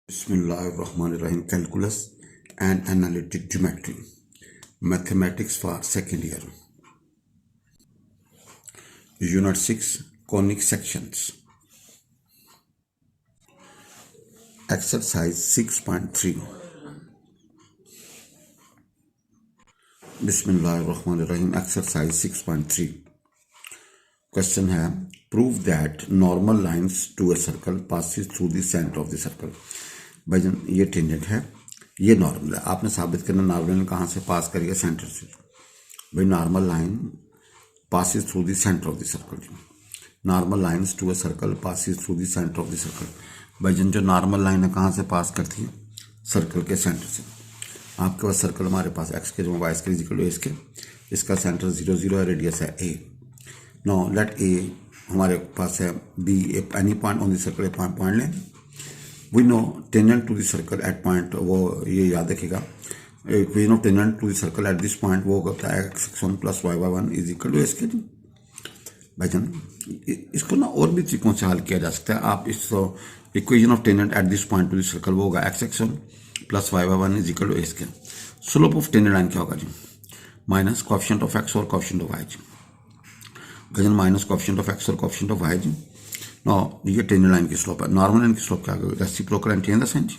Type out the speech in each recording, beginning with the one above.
Bismillahirrahmanirrahim. Calculus and Analytic Geometry. Mathematics for second year. Unit 6. Conic sections. Exercise 6.3. Bismillahirrahmanirrahim. Exercise 6.3. Question है, prove that normal lines to a circle passes through the center of the circle. भाईजान ये tangent है, ये normal है. आपने साबित करना normal line कहाँ से पास करेगा, सेंटर से. भाई normal line passes through the center of the circle. Normal lines to a circle passes through the center of the circle. भाईजान जो नॉर्मल लाइन है कहाँ से पास करती है, सर्कल के सेंटर से. आपके पास सर्कल हमारे पास एक्स के जो वाई के इक्वल टू इसके, इसका सेंटर 0 0 है, रेडियस है ए. नाउ लेट ए हमारे पास है B any point on the circle, point लें. We know tangent to the circle at point, वो ये याद रखिएगा, we know tangent to the circle at this point वो होता है x1 plus y1 is equal to इसके. भाईजान इसको ना और भी तरीकों से हल किया जा सकता है. आप इस equation of tangent at this point to the circle वो होगा x1 plus y1 is equal to इसके. स्लोप ऑफ टेंजेंट लाइन क्या होगा जी, माइनस कोएफिशिएंट ऑफ x और कोएफिशिएंट ऑफ y जी. भाईजान माइनस कोएफिशिएंट ऑफ x और कोएफिशिएंट ऑफ y जी. नो ये टेंजेंट लाइन की स्लोप है. नॉर्मल लाइन की स्लोप क्या होगी, reciprocal and change the sign जी.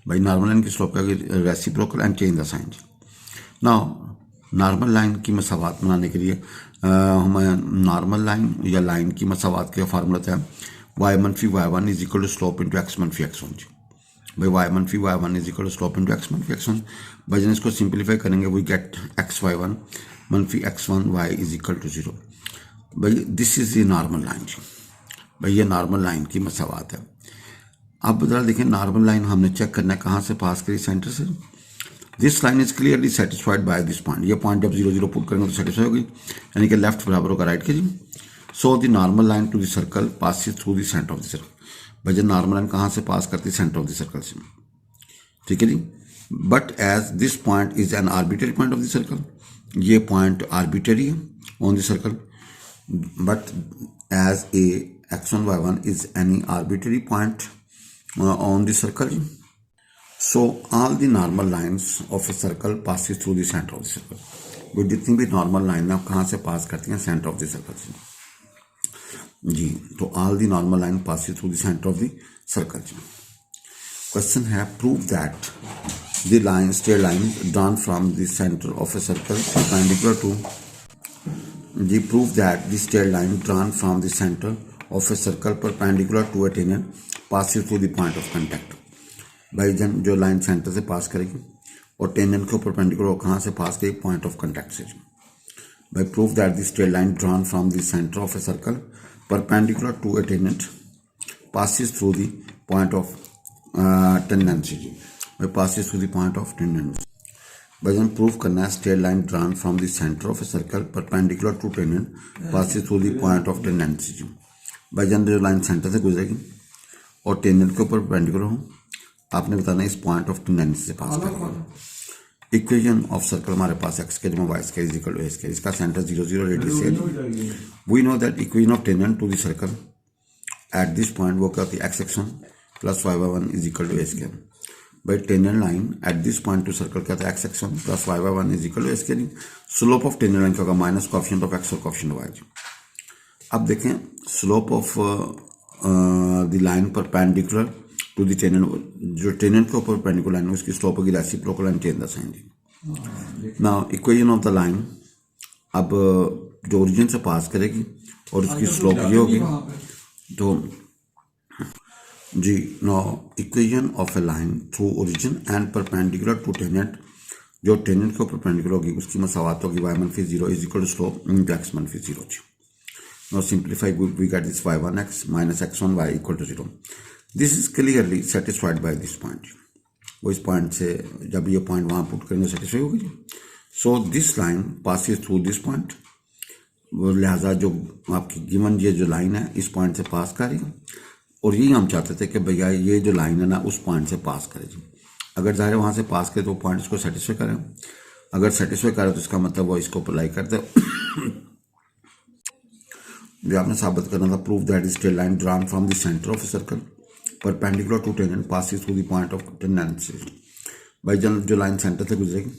भाई नॉर्मल लाइन की स्लोप क्या होगी, reciprocal and change the sign जी. नाउ नॉर्मल लाइन की मसावात बनाने के लिए हमें नॉर्मल लाइन या लाइन की मसावात का फार्मूला था y मनफी y1 is equal to slope into x मनफी x1 जी. भाई y मनफी y1 is equal to slope into x मनफी x1. भाई इसको सिंप्लीफाई करेंगे, वी गेट xy1 मनफी x1 y is equal to 0. भाई this is the normal line जी. भाई ये नॉर्मल लाइन की मसावात है. अब जरा देखें, नॉर्मल लाइन हमने चेक करना है कहाँ से पास करी, सेंटर से. This line is clearly satisfied by this point. ये पॉइंट जब 0 0 पुट करेंगे तो सेटिस्फाई होगी, यानी कि लेफ्ट बराबर होगा राइट के जी. So the normal line to the circle passes through the centre of the circle. भाई जो नॉर्मल लाइन कहाँ से पास करती है, सेंटर ऑफ द सर्कल से. ठीक है जी. But as this point is an arbitrary point of the circle, ये पॉइंट आर्बिटरी है on the circle. But as a x1 y1 is any arbitrary point on the circle. So all the normal lines of a circle passes through the center of the circle. वो जितनी भी normal line है कहाँ से पास करती हैं, centre of the circle से जी. तो all the normal line passes through the center of the circle जी. क्वेश्चन है, prove that the line straight line drawn from the center of a circle perpendicular to जी. Prove that the straight line drawn from the center of a circle perpendicular to a tangent passes through the point of contact. भाईजान जो line centre से पास करेगी और tangent को perpendicular कहाँ से पास करेगी, पॉइंट ऑफ कांटेक्ट से. भाई prove that the straight line drawn from the centre of a circle perpendicular to a tangent passes through the point of tendency जी. भाई passes through the point of tendency. भाईजान prove करना है, straight line drawn from the centre of a circle perpendicular to tangent passes through the point of tendency जी. भाईजान जो line centre से गुजरेगी और टेंजेंट के ऊपर परपेंडिकुलर हो, आपने बताना इस पॉइंट ऑफ टेंडेंसी से पास करेगा. इक्वेशन ऑफ सर्कल हमारे पास एक्स के जमा वाई के is equal to S K, इसका सेंटर 0 0 रेडियस है. We know that equation of tangent to the circle at this point वो क्या होती है, x1 plus y1 is equal to S K. भाई tangent line at this point to circle क्या होता है, x1 plus y1 is equal to S K. Slope of tangent line क्या होगा, माइनस कोएफिशिएंट ऑफ x और coefficient of y. अब देखें, slope of the line perpendicular to the tangent, जो tangent के ऊपर परपेंडिकुलर लाइन है उसकी स्लोप होगी reciprocal and change the sign जी. Now equation of the line, अब जो ओरिजिन से पास करेगी और उसकी स्लोप ये होगी तो जी. Now equation of a line through origin and perpendicular to tangent, जो टेंजेंट के ऊपर परपेंडिकुलर होगी उसकी मसावात होगी y मनफी 0 is equal to slope into x मनफी 0 जी. Now simplify, we get this y1x minus x1y equal to 0. This is clearly satisfied by this point. वो इस पॉइंट से जब ये पॉइंट वहाँ पुट करेंगे सेटिस्फाई होगी. So this line passes through this point, लिहाजा जो आपकी गिवन ये जो लाइन है इस पॉइंट से पास करेगी. और यही हम चाहते थे कि भैया ये जो लाइन है ना उस पॉइंट से पास करेगी. अगर ज़ाहिर वहाँ से पास करे तो पॉइंट इसको सेटिस्फाई करें, अगर सेटिस्फाई करे तो इसका मतलब वो इसको अप्लाई करते. जो आपने साबित करना था, prove that straight line drawn from the centre of circle perpendicular to tangent passes through the point of tendency. भाई जो लाइन सेंटर से गुजरेगी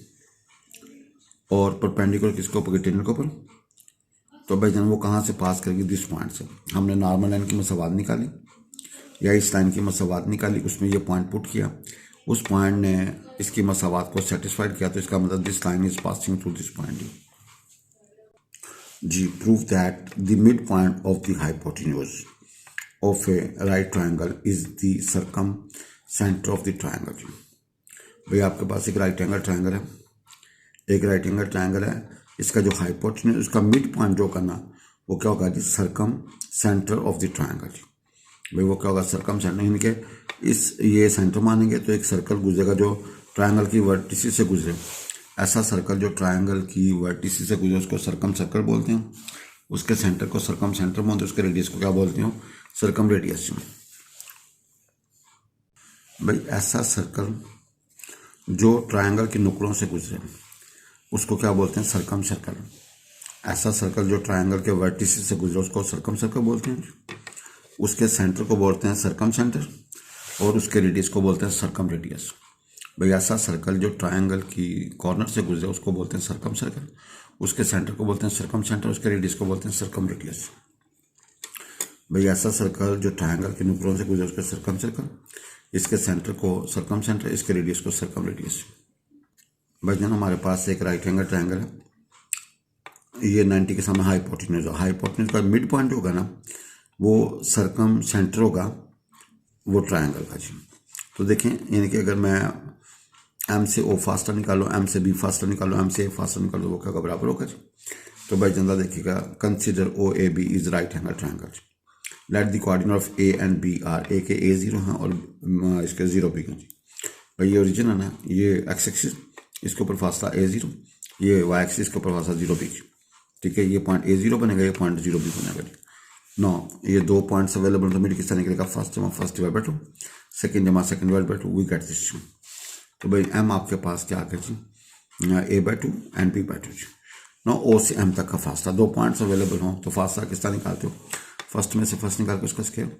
और परपेंडिकुलर किसके ऊपर, टेंजेंट के ऊपर, तो भाई वो कहाँ से पास करेगी, दिस पॉइंट से। हमने नॉर्मल लाइन की मसवाद निकाली या इस लाइन की मसवाद निकाली, उसमें ये पॉइंट पुट किया, उस पॉइंट ने इसकी मसवाद को सेटिस्फाइड किया, तो इसका मतलब this line is passing through this point. जी, prove that the mid point of the hypotenuse of a right triangle is the circumcentre of the triangle. भाई आपके पास एक राइट एंगल ट्रायंगल है, एक राइट एंगल ट्रायंगल है, इसका जो hypotenuse, उसका मिड पॉइंट जो करना, वो क्या होगा जी, circumcentre of the triangle. भाई वो क्या होगा, सर्कम सेंटर, यानी कि इस ये सेंटर मानेंगे तो एक सर्कल गुजरेगा जो ट्रायंगल की वर्टिसिस से गुजरे, ऐसा सर्कल जो ट्रायंगल की वर्टिसिस से गुजरे उसको सर्कम सर्कल बोलते हैं, उसके सेंटर को सर्कम सेंटर बोलते हैं, उसके रेडियस को क्या बोलते हैं, सर्कम रेडियस। भाई ऐसा सर्कल जो ट्रायंगल के नुकड़ों से गुजरे उसको क्या बोलते हैं, सर्कम सर्कल। ऐसा सर्कल जो ट्रायंगल के वर्टिसिस से गुजरे उसको सर्कम सर्कल बोलते हैं, उसके सेंटर को बोलते हैं सर्कम सेंटर और उसके रेडियस को बोलते हैं सर्कम रेडियस। भाई ऐसा सर्कल जो ट्रायंगल की कॉर्नर से गुजरे उसको बोलते हैं सर्कम सर्कल, उसके सेंटर को बोलते हैं सर्कम सेंटर, उसके रेडियस को बोलते हैं सर्कम रेडियस। भाई ऐसा सर्कल जो ट्रायंगल के नुकड़ों से गुजरे उसके सर्कम सर्कल, इसके सेंटर को सर्कम सेंटर, इसके रेडियस को सर्कम रेडियस। भाई जन हमारे पास एक राइट एंगल ट्रायंगल है, ये 90 के सामने हाइपोटेन्यूज है, हाइपोटेन्यूज का मिड पॉइंट होगा ना वो सर्कम सेंटर होगा वो ट्रायंगल का जी। तो देखें, यानी कि अगर मैं एम से ओ फास्टर निकालो, एम से बी फास्टर निकालो, एम से ए फास्टर निकालो, वो क्या बराबर होगा जी। तो भाई जनता देखिएगा, consider O A B is right angle triangle. Let the coordinate of A and B are, A के ए 0 हैं और इसके 0 बी हैं जी। भाई ये ओरिजिन है ना, ये एक्स एक्सिस, इसके ऊपर फासला a0, ये वाई एक्सिस के ऊपर फासला 0 बी। ठीक है, ये पॉइंट a0 बनेगा, ये पॉइंट 0 बी बनेगा जी। नो, ये दो पॉइंट्स अवेलेबल, तो मिड किसका निकलेगा, फर्स्ट जमा फर्स्ट डिवाइड बाय 2, सेकंड जमा second divide by 2, we get this. तो भाई एम आपके पास क्या आ गया जी, a/2 and b/2 ji. No, ओ से एम तक का फासला, दो पॉइंट्स अवेलेबल हो तो फासला किसका निकालते हो, फर्स्ट में से फर्स्ट निकाल के उसका स्क्वायर,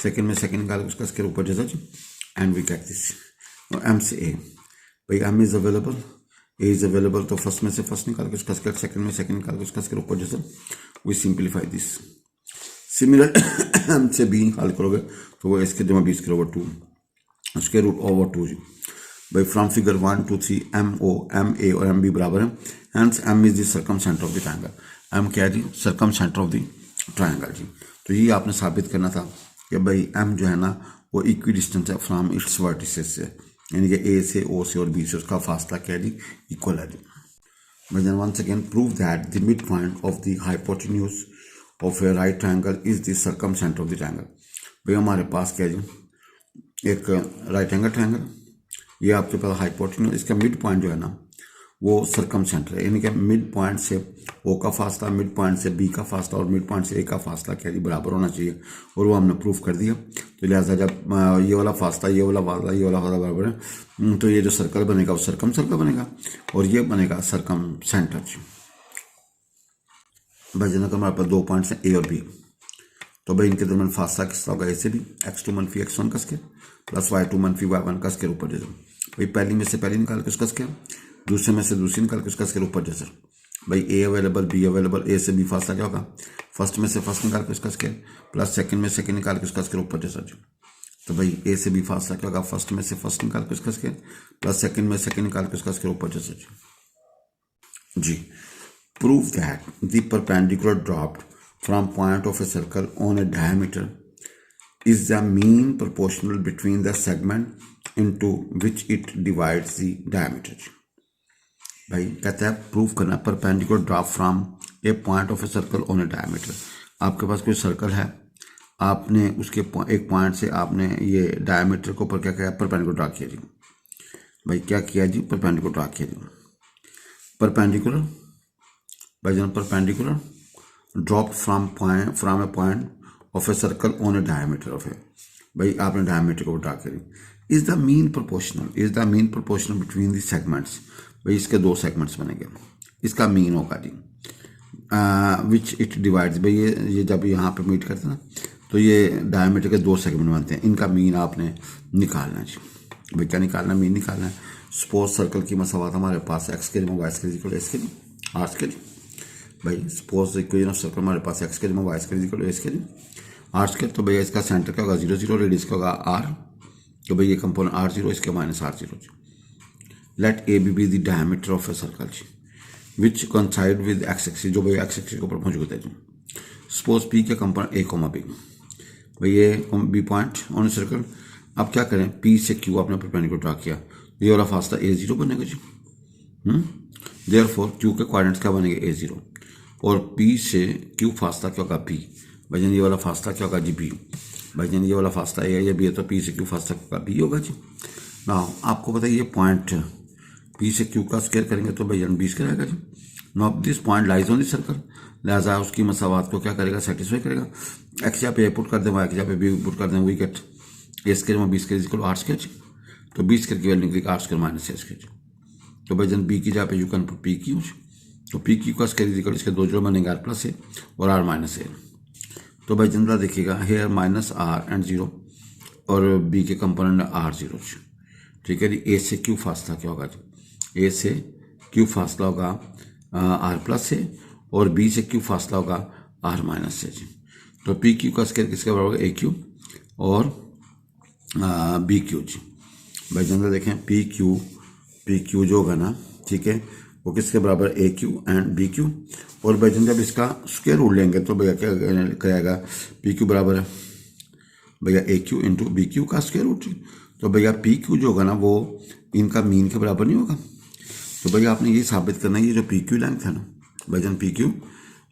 सेकंड में सेकंड निकाल के उसका स्क्वायर, ऊपर जैसा जी, and we get this. M से ए, भाई M is available, A is available, तो फर्स्ट में से फर्स्ट निकाल के उसका स्क्वायर, सेकंड में सेकंड निकाल के उसका स्क्वायर, ऊपर जैसा, we simplify this. Similar M से बी हल करोगे तो वो इसके जमा B square over 2 square root over 2 जी। भाई from figure 1 2 3 M O, M A और एम बी बराबर है, hence M is the circumcentre of the triangle. M क्या है जी, circumcentre of the triangle जी। तो ये आपने साबित करना था कि भाई एम जो है ना वो इक्वी डिस्टेंस है फ्रॉम इट्स वर्टिसेस से, यानी कि ए से, ओ से और बी से उसका फासला क्या है जी, इक्वल है जी। Then once again prove that the midpoint of the hypotenuse of a right triangle is the circumcenter of the triangle। भाई हमारे पास क्या है जी, एक राइट एंगल ट्रायंगल, ये आपके पास हाइपोटेन्यूज, इसका मिड पॉइंट जो है ना वो सर्कम सेंटर है, यानी कि मिड पॉइंट से ओ का फासला, मिड पॉइंट से बी का फासला और मिड पॉइंट से ए का फासला क्या है बराबर होना चाहिए, और वो हमने प्रूफ कर दिया। तो लिहाजा जब ये वाला फासला, ये वाला फासला, ये वाला फासला बराबर है, तो ये जो सर्कल बनेगा वो सर्कम सर्कल बनेगा और ये बनेगा सर्कम सेंटर। भाई जना हमारे पास दो पॉइंट्स हैं ए और बी, तो भाई इनके दरमियान फासला किसका होगा, ए से बी, x2 - x1 का स्क्वायर प्लस y2 - y1 का स्क्वायर ऊपर जैसे। भाई पहली में से पहली निकाल के उसका स्क्वायर, दूसरे में से दूसरी निकाल के उसका स्क्वायर ऊपर जैसे। भाई ए अवेलेबल, बी अवेलेबल, ए से बी फासला क्या होगा, फर्स्ट में से फर्स्ट निकाल के उसका स्क्वायर प्लस सेकंड में सेकंड निकाल के उसका स्क्वायर ऊपर जैसा। तो भाई ए से बी फासला क्या होगा, फर्स्ट में से फर्स्ट निकाल के उसका स्क्वायर प्लस सेकंड में सेकंड निकाल के उसका स्क्वायर ऊपर जैसा जी। Prove that the perpendicular dropped from point of a circle on a diameter is the mean proportional between the segment into which it divides the diameter। भाई कहता है प्रूव करना perpendicular drop from a point of a circle on a diameter. आपके पास कोई circle है, आपने उसके एक पॉइंट से आपने ये डायमीटर को ऊपर क्या किया, परपेंडिकुलर ड्रॉ किया जी। भाई क्या किया जी, परपेंडिकुलर ड्रॉ किया जी। परपेंडिकुलर भाई जन perpendicular drop from a point of a circle on a diameter of A, भाई आपने डायमीटर को ड्रा करी। Is the mean proportional between the segments, भाई इसके दो सेगमेंट्स बनेंगे, इसका मीन होगा जी विच इट डिवाइड्स। भाई ये जब यहाँ पे मीट करते हैं ना तो ये डायमीटर के दो सेगमेंट बनते हैं, इनका मीन आपने निकालना है जी। भाई क्या निकालना है? मीन निकालना है। सपोज सर्कल की मसावत हमारे पास एक्स के जमा वाई स्क्वायर इक्वल एस के आर स्क्वायर। भाई सपोज इक्वेशन ऑफ सर्कल हमारे पास एक्स के जमा वाई स्क्वायर इक्वल एस के आर स्क्वायर। तो भैया इसका सेंटर क्या होगा? 0 0, रेडियस का होगा आर। तो भाई ये कंपोनेंट आर 0, इसके माइनस आर 0 जी। Let A B the diameter of a circle जी which coincide with X axis, जो भाई एक्स एक्सिस के ऊपर मौजूद है जी। सपोज पी के कंपोनेंट ए कोमा बी, भाई ये बी पॉइंट ऑन सर्कल। अब क्या करें? पी से क्यू आपने परपेंडिकुलर ड्रा किया, ये वाला फासला ए 0 बनेगा जी। देयरफॉर क्यू के कोऑर्डिनेट्स क्या बनेंगे? ए 0, और पी से क्यू फासला क्या होगा? बी। भाईजान ये वाला फासला क्या होगा जी? बी। भाईजान ये वाला फासला ए है या बी है, तो पी से क्यू फासला क्या बी होगा जी। ना आपको बताइए ये पॉइंट पी से क्यू का स्क्वायर करेंगे तो भाईजान बी स्क्वायर आएगा जी। Now this point lies on the circle, लिहाजा उसकी मसावात को क्या करेगा? सेटिस्फाई करेगा। एक्स यहाँ पे ए पुट कर दें, वाई एक्स यहाँ पे बी पुट कर दें, वी गेट ए स्क्वायर में B square equal R square जी। तो बी स्क्वायर की वैल्यू निकलेगी R square minus A square जी। तो भाईजान बी की जगह पे you can put P Q. तो पी क्यू का स्क्वायर इक्वल इसके दो जोड़ बनेंगे आर प्लस ए और आर माइनस ए। तो भाई जनरल देखिएगा हेयर माइनस आर एंड 0 और बी के कंपोनेंट आर 0, ठीक है जी। ए से क्यू फासला क्या होगा जी? ए से क्यू फासला होगा आर प्लस ए और बी से क्यू फासला होगा आर माइनस ए जी। तो पी क्यू का स्क्वायर किसके बराबर होगा? ए क्यू और बी क्यू जी। भाई जनरल देखें पी क्यू जो होगा ना, ठीक है, वो किसके बराबर? ए क्यू एंड बी क्यू। और भाई जब इसका स्क्वायर रूट लेंगे तो भैया क्या करेगा? पी क्यू बराबर है भैया ए क्यू इंटू बी क्यू का स्क्वायर रूट। तो भैया पी क्यू जो होगा ना वो इनका मीन के बराबर नहीं होगा। तो भैया आपने ये साबित करना है ये जो पी क्यू लेंथ है ना भाईजान, पी क्यू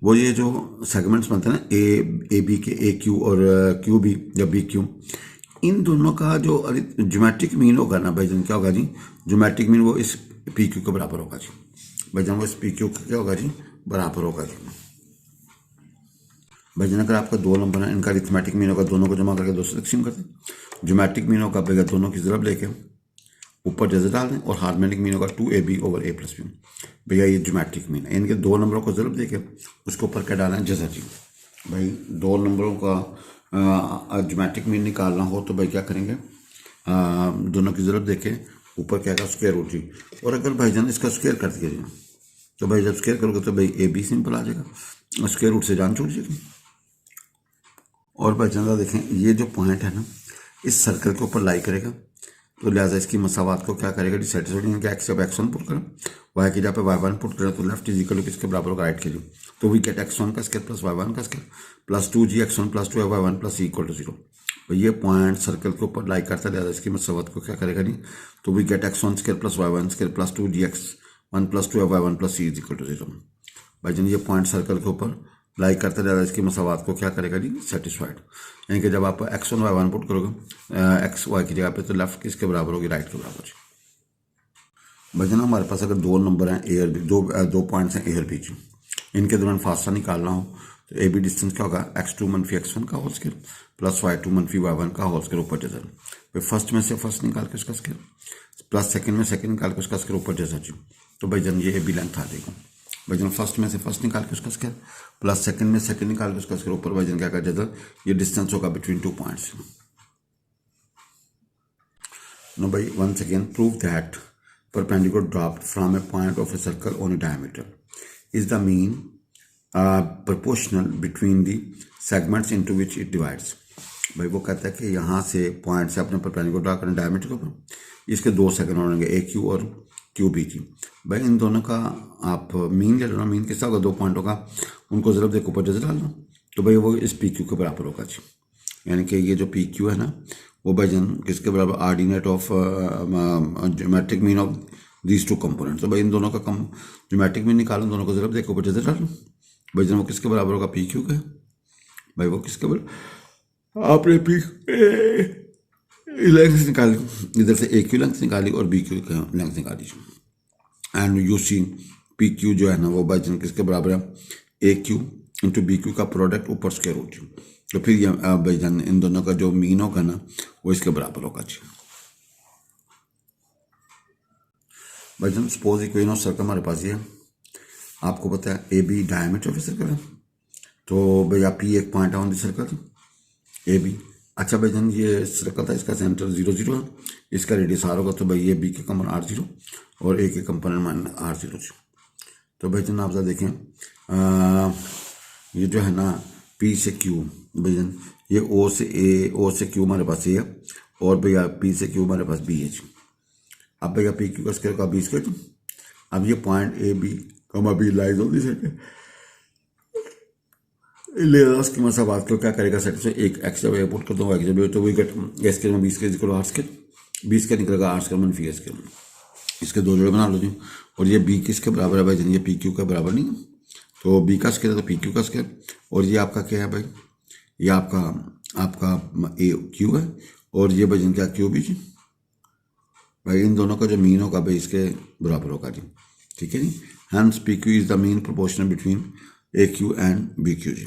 वो ये जो सेगमेंट्स बनते हैं ना ए बी के, ए क्यू और क्यू बी या बी क्यू, इन दोनों का जो ज्योमेट्रिक मीन होगा ना भाईजान क्या होगा जी? ज्योमेट्रिक मीन वो इस पी क्यू के बराबर होगा जी। भाईजान वो इस पी क्यू क्या होगा जी? बराबर होगा जी। भाईजान अगर आपका दो नंबर है, इनका अरिथमेटिक मीन होगा, दोनों को जमा करके 2 से तकसीम कर दें। ज्योमेट्रिक मीन होगा भैया दोनों की ज़रब लेके ऊपर जैसे डाल दें, और हार्मोनिक मीन होगा 2ab over a plus B. भैया ये ज्योमेट्रिक मीन है, इनके दो नंबरों को ज़रब देके उसके ऊपर क्या डालें? जैसा जी। भाई दो नंबरों का ज्योमेट्रिक मीन निकालना हो तो भाई क्या करेंगे? दोनों की ज़रब देके ऊपर क्या का स्क्वायर रूट जी। और अगर भाईजान इसका स्क्वायर कर दिया जाए तो भाई जब स्क्वायर करोगे तो भाई ए बी सिंपल आ जाएगा, स्क्वायर रूट से जान छूट जाएगी। और भाई जनरल देखें ये जो पॉइंट है ना इस सर्कल के ऊपर लाई करेगा, तो लिहाजा इसकी मसावात को क्या करेगा? डिसैटिस्फाइड कि एक्स जब x1 पुट करें, वाई की जगह पे y1 पुट करें, तो लेफ्ट इज इक्वल टू किसके बराबर होगा? राइट के लिए। तो वी गेट x1 का स्क्वायर प्लस y1 का square plus 2g x1 plus 2y1 plus equal to 0। तो ये पॉइंट सर्कल के ऊपर लाई करता है, लिहाजा इसकी मसावात को क्या करेगा नहीं? तो we get x1 square plus y1 square plus 2g x1 plus 2y1 plus c is equal to 0। भाई जन ये पॉइंट सर्कल के ऊपर लाइक करते ज़्यादा इसकी मसावात को क्या करेगा जी? सेटिस्फाइड। यानी कि जब आप x1 y1 पुट करोगे एक्स वाई की जगह पे, तो लेफ्ट किसके बराबर होगी? राइट के बराबर। भाई जन हमारे पास अगर दो नंबर हैं ए और बी, दो पॉइंट्स हैं ए और बी जी, इनके दौरान फासला निकालना हो तो ए बी डिस्टेंस क्या होगा? x2 मनफी x1 का होल स्क्वायर प्लस y2 मनफी y1 का होल स्क्वायर ऊपर जैसा। फिर फर्स्ट में से फर्स्ट निकाल के उसका स्क्वायर प्लस सेकंड में सेकंड निकाल के उसका स्क्वायर ऊपर जैसा जी। तो भाई जन ये ए बी लेंथ आ जाएगा। भाईजान फर्स्ट में से फर्स्ट निकाल के उसका स्क्वायर प्लस सेकंड में सेकंड निकाल के उसका स्क्वायर ऊपर भाईजान क्या कर जाता? ये डिस्टेंस होगा बिटवीन 2 पॉइंट्स। नो भाई once again prove that perpendicular dropped from a point of a circle on a diameter is the mean proportional between the segments into which it divides. भाई वो कहता है कि यहाँ से पॉइंट से अपने परपेंडिकुलर ड्रा करें डायमीटर के ऊपर, इसके दो सेगमेंट होंगे ए क्यू और क्यू बी जी। भाई इन दोनों का आप मीन ले लो ना, मीन किसका होगा? दो पॉइंट होगा, उनको ज़रब देकर ऊपर जैसे डाल लो, तो भाई वो इस पी क्यू के बराबर होगा जी। यानी कि ये जो पी क्यू है ना वो भाईजान किसके बराबर? Ordinate of geometric mean of these two components. तो भाई इन दोनों का कम ज्योमेट्रिक मीन निकालो, दोनों को ज़रब देकर ऊपर जैसे डाल लो, भाईजान वो किसके बराबर होगा? पी क्यू का। भाई वो किसके बराबर? आपने पी लेंथ निकाली, इधर से ए क्यू लेंथ निकाली और बी क्यू लेंथ निकाली, and you see P Q जो है ना वो भाईजान किसके बराबर है? A Q into B Q का प्रोडक्ट ऊपर स्क्वायर रूट। तो फिर ये भाईजान इन दोनों का जो मीन होगा ना वो इसके बराबर होगा जी। भाईजान सपोज इक्वेशन ऑफ सर्कल हमारे पास ये है, आपको पता है A B diameter of circle है, तो भैया पी एक पॉइंट है on the circle, A B. अच्छा भाईजान ये सर्कल था, इसका सेंटर 0 0 है, इसका रेडियस आर होगा, तो भाई ये बी के कंपोनेंट R0 और ए के कंपोनेंट मान R0। तो भाईजान आप जरा देखें ये जो है ना P से Q, भाईजान ये O से A, O से Q हमारे पास ये है, और भैया P से Q हमारे पास B है। अब भैया पी क्यू का स्क्वायर का B स्क्वायर। अब ये point A B comma B lies on this layers की मतलब बात करो क्या करेगा सेट से एक एक्स जब एयरपोर्ट कर दो एक्स जब तो वही कट एस के में 20 के इक्वल आर स्क्वायर 20 का निकलेगा आर स्क्वायर मनफी एस के। इसके दो जोड़े बना लो जी। और ये बी किसके बराबर है भाई, ये पी क्यू का बराबर नहीं है, तो बी का स्क्वायर है तो पी क्यू का स्क्वायर। और ये आपका क्या है भाई, ये आपका ए क्यू है, और ये भाई क्या क्यू भी जी भाई, इन दोनों का जो मीन होगा भाई इसके बराबर होगा जी। ठीक है जी। Hence P Q is the mean proportional between A Q and B Q ji.